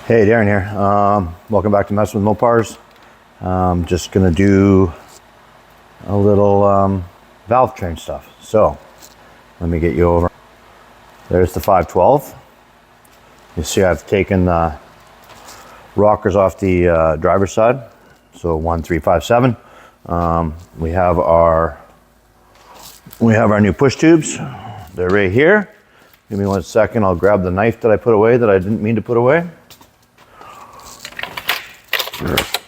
Hey, Darren here. Welcome back to Messing with Mopars. Just gonna do a little valve train stuff. So let me get you over. There's the 512. You see I've taken the rockers off the driver's side. So 1357. We have our new push tubes. They're right here. Give me 1 second. I'll grab the knife that I put away that I didn't mean to put away.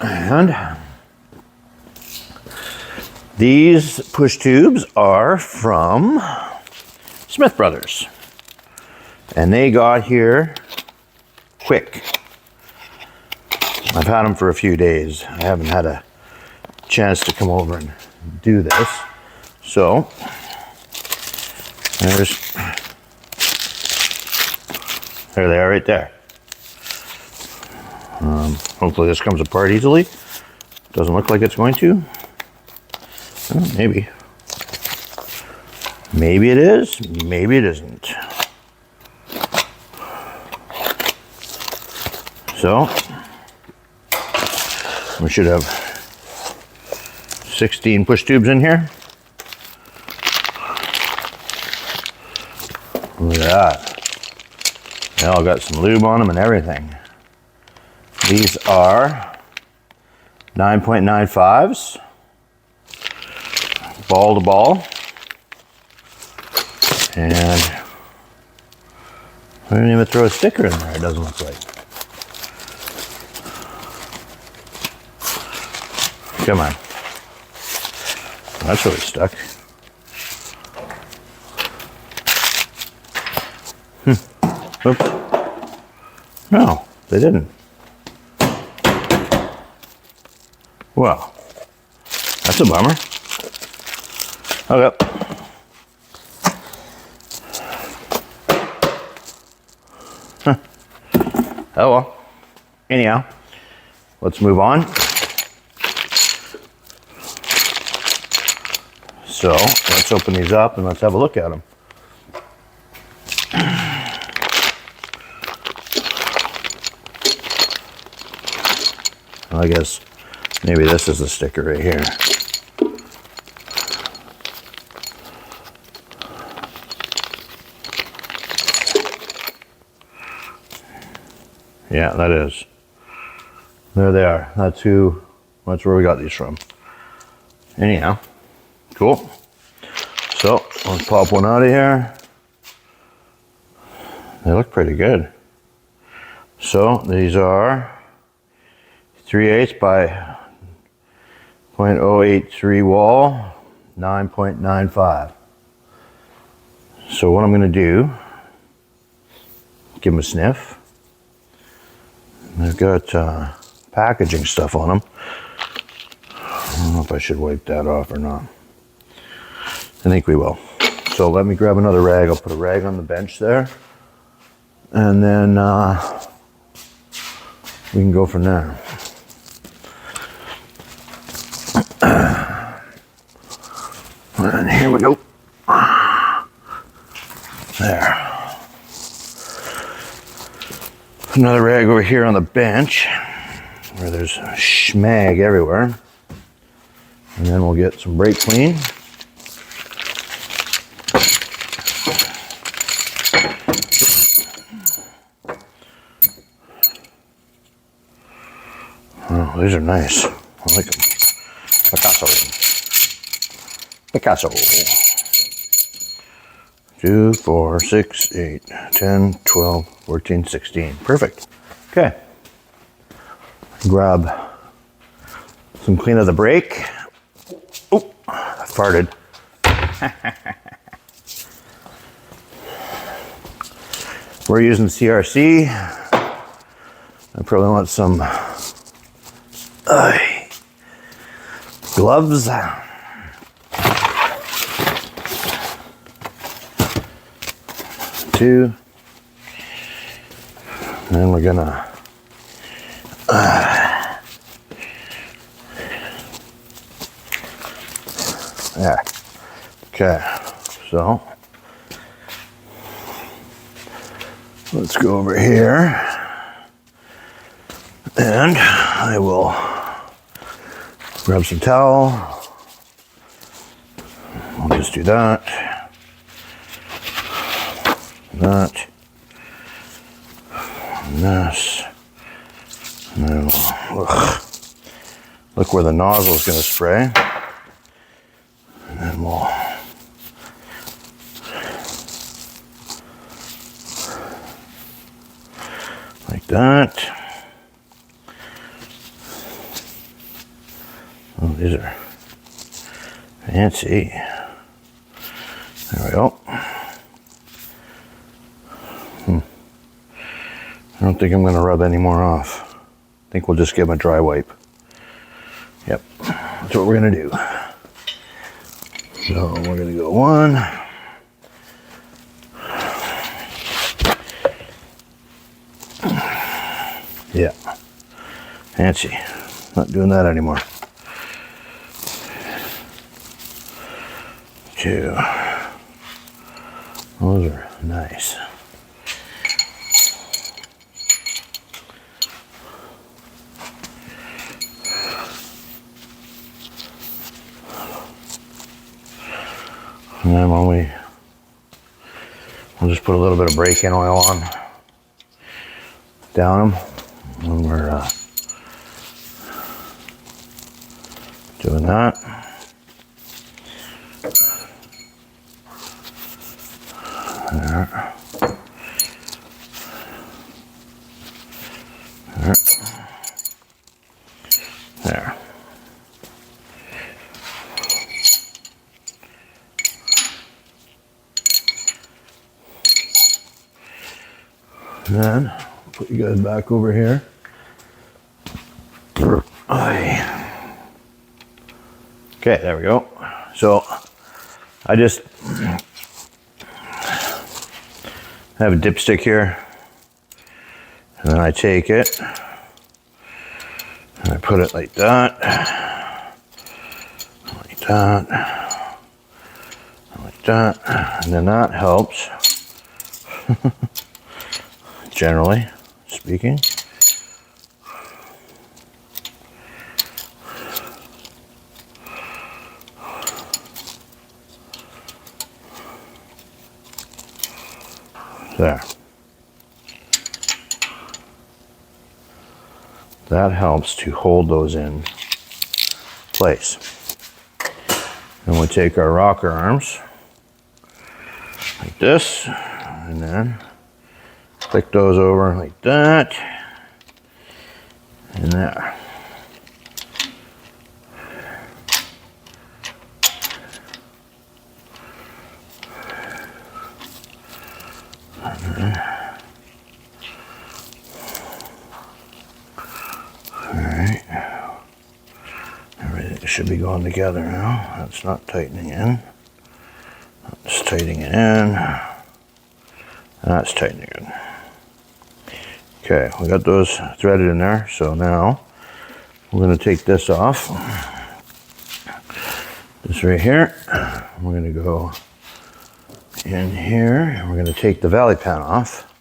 And these push tubes are from Smith Brothers. And they got here quick. I've had them for a few days. I haven't had a chance to come over and do this. So, there they are right there. Hopefully this comes apart easily. Doesn't look like it's going to. Well, maybe. Maybe it is, maybe it isn't. So, we should have 16 push tubes in here. Look at that. They all got some lube on them and everything. These are 9.95s, ball to ball, and I didn't even throw a sticker in there, it doesn't look like. Come on. That's really stuck. Oops. No, they didn't. Well, that's a bummer. Okay. Huh. Oh well. Anyhow, let's move on. So, let's open these up and let's have a look at them. Well, I guess maybe this is the sticker right here. Yeah, that is. There they are. That's where we got these from. Anyhow, cool. So, let's pop one out of here. They look pretty good. So, these are 3/8 by 0.083 wall, 9.95. So what I'm going to do, give them a sniff. They've got packaging stuff on them. I don't know if I should wipe that off or not. I think we will. So let me grab another rag. I'll put a rag on the bench there. And then we can go from there. And here we go. There. Another rag over here on the bench where there's schmag everywhere. And then we'll get some brake clean. Oh, these are nice. I like them. Picasso. 2, 4, 6, 8, 10, 12, 14, 16. Perfect. Okay. Grab some clean of the brake. Oh, I farted. We're using CRC. I probably want some gloves. Two. And then we're gonna there. Okay, so let's go over here. And I will grab some towel. I'll just do that. That. And this. And then look where the nozzle is going to spray. And then we'll like that. Oh, these are fancy. There we go. I don't think I'm going to rub any more off. I think we'll just give them a dry wipe. Yep, that's what we're going to do. So we're going to go one. Yeah, fancy. Not doing that anymore. Two. Those are nice. And then we'll just put a little bit of break-in oil on, down them when we're doing that. There. There. There. And then put you guys back over here. Okay, there we go. So I just have a dipstick here, and then I take it and I put it like that, like that, like that, and then that helps. Generally speaking. There. That helps to hold those in place. And we'll take our rocker arms like this, and then click those over like that, and there. Alright. Everything should be going together now. That's not tightening in. That's tightening it in. That's tightening in. Okay, we got those threaded in there, so now we're going to take this off. This right here. We're going to go in here, and we're going to take the valley pan off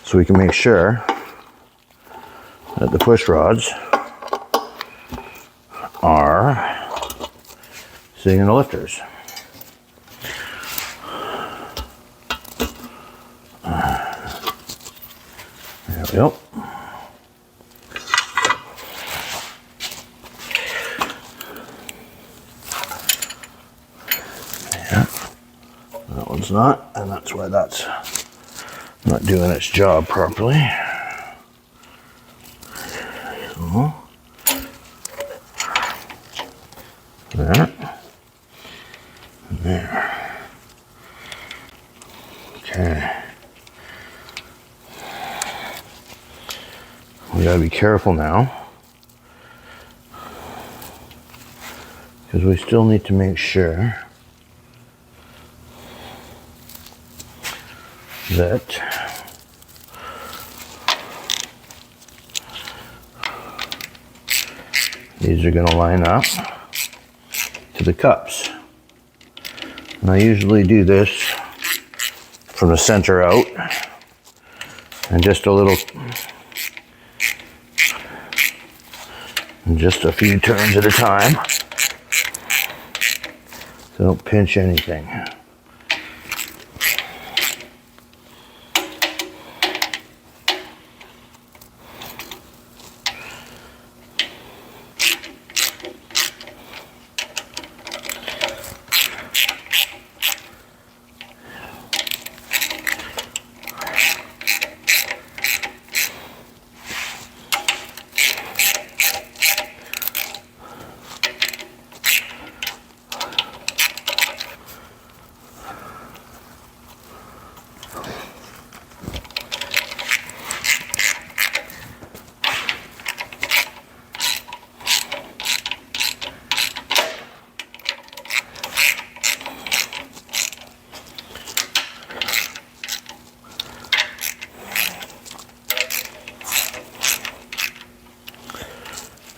so we can make sure that the push rods are sitting in the lifters. There we go. Yeah, that one's not, and that's why that's not doing its job properly. So, there, and there. Okay. We gotta be careful now, because we still need to make sure that these are going to line up to the cups. And I usually do this from the center out, and just a little Just a few turns at a time. So don't pinch anything.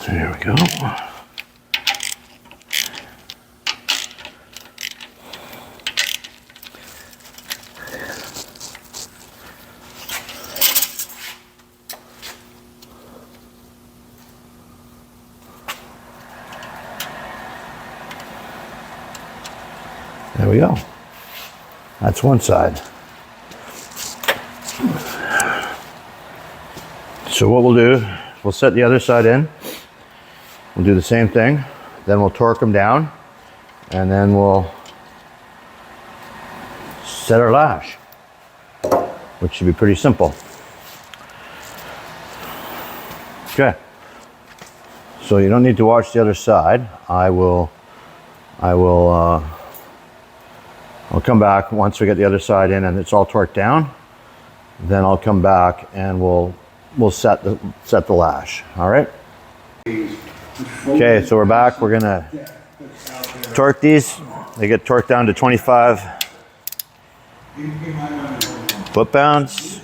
There we go. There we go. That's one side. So what we'll do, we'll set the other side in. We'll do the same thing. Then we'll torque them down, and then we'll set our lash, which should be pretty simple. Okay. So you don't need to watch the other side. I'll come back once we get the other side in and it's all torqued down. Then I'll come back and we'll set the lash. All right. Okay, so we're back. We're gonna torque these. They get torqued down to 25 foot-pounds.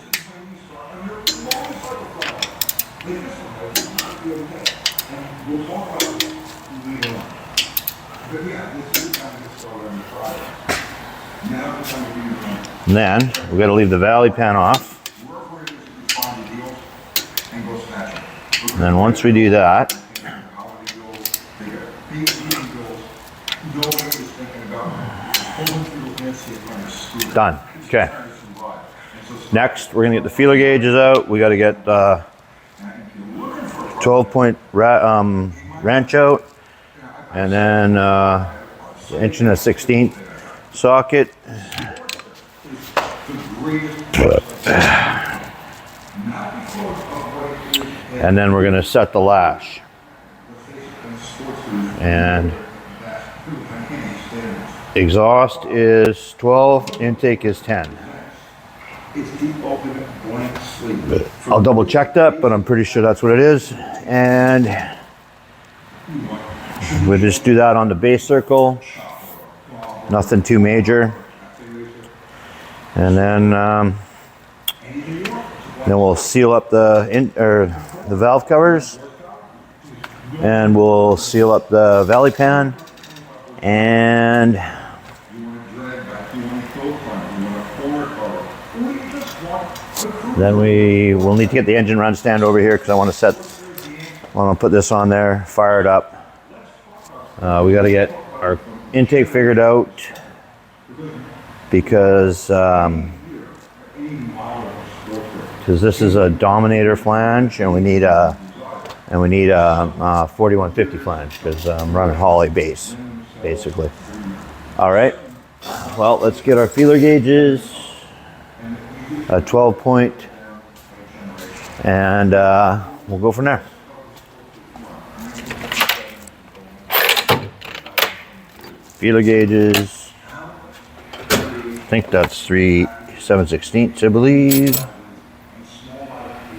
And then we got to leave the valley pan off. And then once we do that, done. Okay. Next, we're gonna get the feeler gauges out. We got to get 12-point wrench out, and then inch and a 16th socket. And then we're gonna set the lash. And exhaust is 12, intake is 10. I'll double check that, but I'm pretty sure that's what it is. And we'll just do that on the base circle. Nothing too major. And then we'll seal up the valve covers, and we'll seal up the valley pan, and then we will need to get the engine run stand over here because I want to put this on there, fire it up. We got to get our intake figured out because this is a Dominator flange, and we need a 4150 flange because I'm running Holley base, basically. All right. Well, let's get our feeler gauges, a 12-point, and we'll go from there. Feeler gauges. I think that's 3 7/16, I believe.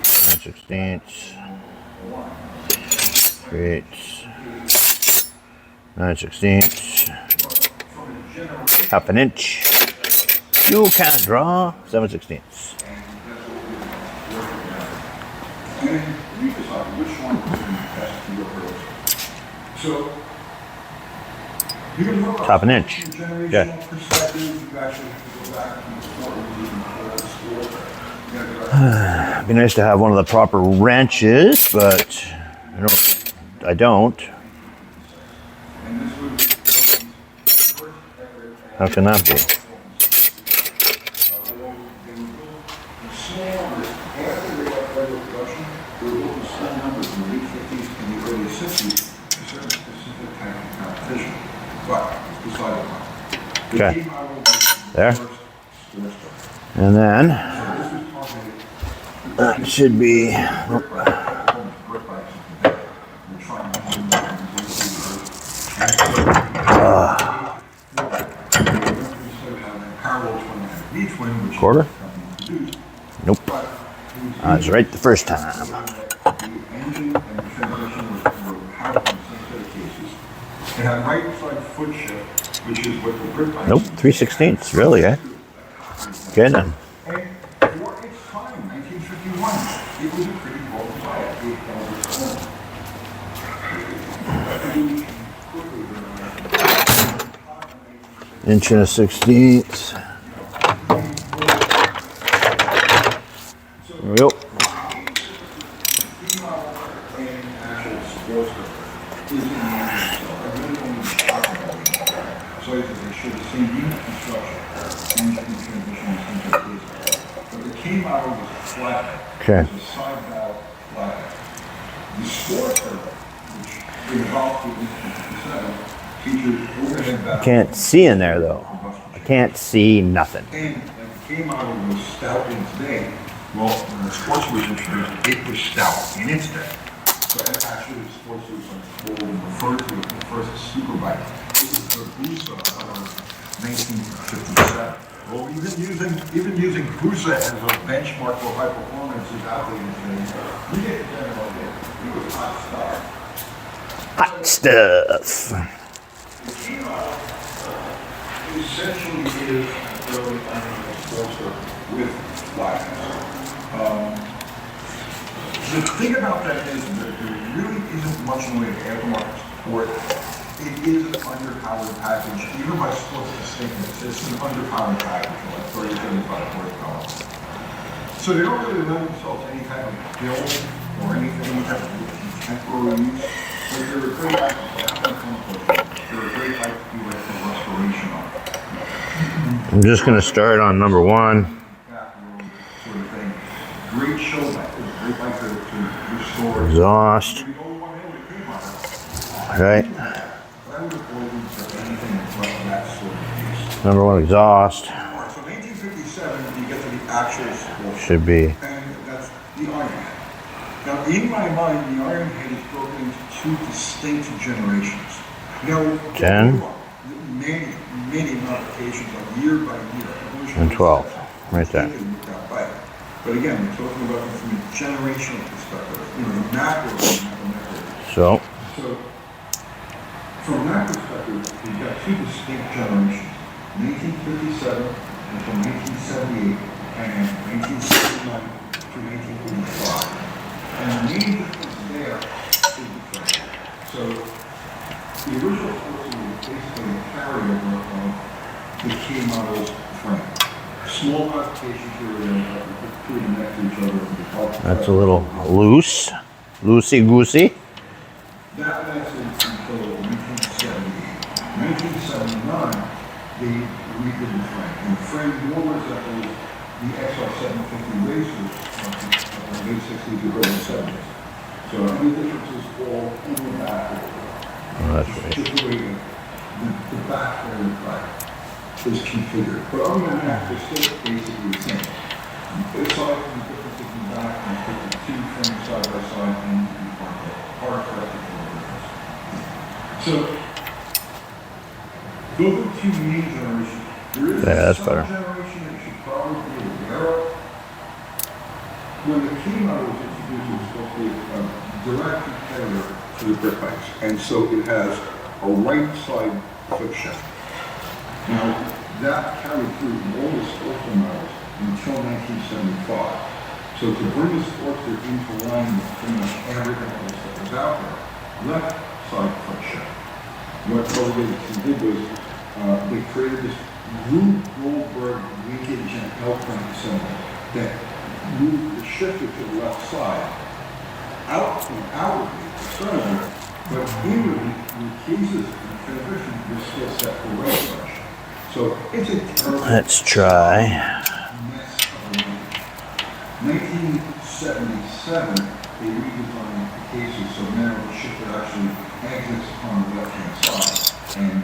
9/16. 3 9/16. Half an inch. Fuel can't draw. 7/16. Half an inch. Yeah. It'd be nice to have one of the proper wrenches, but I don't I don't. How can that be? Okay. There. And then that should be. Quarter? Nope. I was right the first time. It had right side foot shift, which is what the grip bike. Nope, 3/16, really, eh? Good then. And for its time, 1951, it was a pretty bold bike. Inch and a 16th. There we go. So they should have seen unit construction, engine transmission, and things like this. But the K model was flat. Okay. It was a side valve flat. The Sportster, which evolved to 1957, featured overhead valve. Can't see in there though. I can't see nothing. And the K model was stout in its day. Well, when the Sportster was introduced, it was stout in its day. So actually, the Sportster was referred to as the first superbike. This is the Busa of 1957. Well, even using Busa as a benchmark for high performance is outdated today. We get the general idea. It was hot stuff. Hot stuff. The K model essentially is the Sportster with flags. The thing about that is that there really isn't much in the way of aftermarket support. It is an underpowered package, even by sports distinctness. It's an underpowered package, like 30, 35 horsepower. So they don't really lend themselves to any kind of build or any type of contemporary use. But they're a great bike they're a great bike to do like some restoration on. I'm just gonna start on number 1. Back road sort of thing. Great show bike. Great bike to restore. Exhaust. The only one that came out of Right. I would avoid anything like that sort of use. Number 1 exhaust. So 1957, you get to the actual sport. Should be. And that's the Iron Head. Now, in my mind, the Iron Head is broken into 2 distinct generations. Now, 10. Many modifications, like year by year. And 12, right there. But again, we're talking about it from a generational perspective. You know, the macro. So, So, from that perspective, we've got 2 distinct generations, 1957 until 1978, and 1979 to 1985. And the main difference there is the frame. So, the original Sportster was basically a carryover of the K model's frame. Small modifications here and there, but we put 2 of them next to each other. that's a little loose. Loosey-goosey. That lasted until 1978. 1979, they redid the frame. And the frame more resembles the XR750 racers of the late 60s to early 70s. So any differences all in the back. Oh, that's right. Just the way the back of the bike is configured. But other than that, they're still basically the same. Aside from the differences in the back, and put the 2 frames side by side and the hard plastic. So, those are the 2 main generations. There is Yeah, that's some better. generation that you should probably be aware of. When the K model was introduced, it was supposed to be a direct competitor to the grip bikes. And so it has a right side foot shift. Now, that carried through all the Sportster models until 1975. So to bring the Sportster into line with pretty much everything else that was out there, left side foot shift. What Harley Davidson did was they created this Rube Goldberg linkage and L-frame assembly that moved the shifter to the left side. Outwardly, externally, But inwardly, the cases and transmission is still set for right brush. So it's a terrible Let's try. mess of a language. 1977, they redesigned the cases so now the shipper actually exits on the left-hand side, and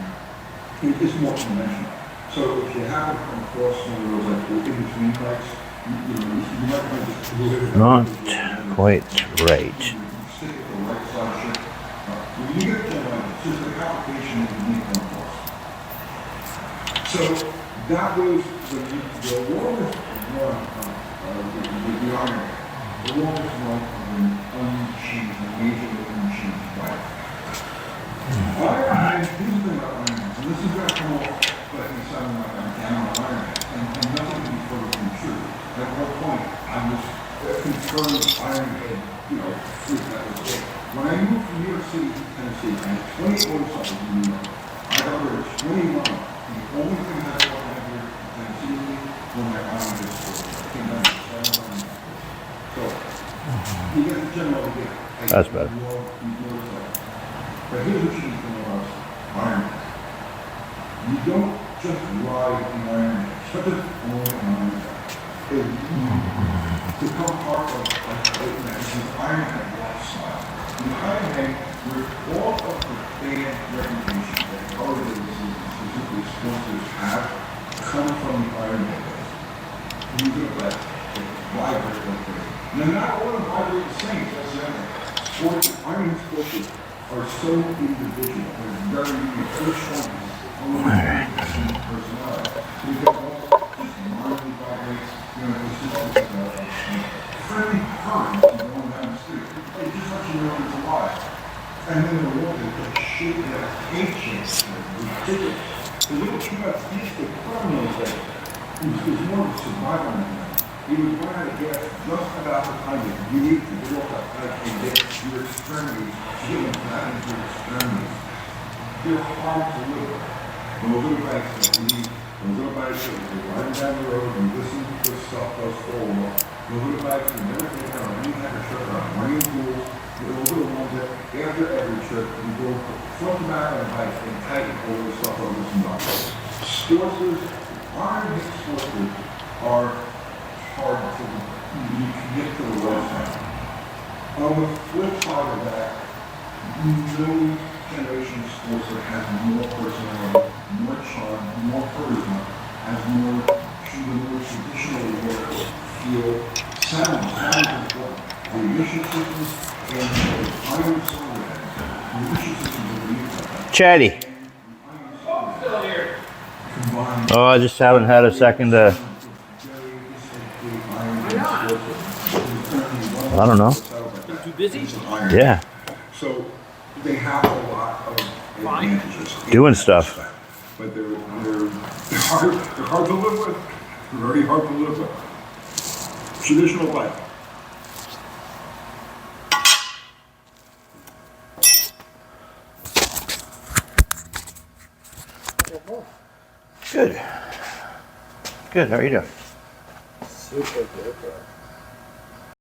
it is more conventional. So if you happen to come across one of those like in-between bikes, you might want to just move it. Not quite right. Stick it to the right side ship. When you get to it's just the application that you need to enforce. So that was the longest run the Iron Man. The longest run of an unchanged, majorly unchanged bike. Iron Man, here's the thing about Iron Man, and this is going to come off like it sounded like I'm down on Iron Man, and nothing can be further from the truth. At one point, I was confirmed Iron Man, freak that was it. When I moved from New York City to Tennessee, I had 20 motorcycles in New York. I got rid of 21. The only thing that I brought here in Tennessee with me were my Iron Man sports. I came down to 7 So, you get the general idea. That's better. But here's what you need to know about Iron Man. You don't just ride an Iron Man, such as own an Iron Man. It become part of Iron Man lifestyle. The Iron Man, with all of the bad reputation that other businesses, specifically sponsors, have come from the Iron Man days. You look at that, vibrate like this. Now, not all of them vibrate the same, that's the other. Sports, Iron Man sports are so individual. They're very unique. Each one is only a personality. So you got just mildly vibrates, it's just a friendly current going down the street. It just lets you know it's alive. And then the water, the shit, that ancient, ridiculous. The little kid got used to criminals that was more of a survival than he would run out of gas just about the time that you need to go up and get your extremities, feeling that into your extremities. They're hard to live with. Those little bikes that we need, those little bikes that we're riding down the road and listen to this stuff goes forward. Those little bikes that never take out any kind of trip on running pools. Those little ones that after every trip you go front to back on a bike and tighten all the stuff over some buckles. Sportsters, Iron Man sportsters are hard to get to the lifestyle. On the flip side of that, no generation of sportster has more personality, more charm, more charisma, has more traditional look, feel, sound. Sound is important. The emission systems and the iron cylinder, the emission systems are unique. Chatty. Oh, I just haven't had a second to. I don't know. Too busy? Yeah. So they have a lot of advantages. Doing stuff. But they're hard to live with. They're very hard to live with. Traditional bike. Good. Good. How are you doing? Super good, bro.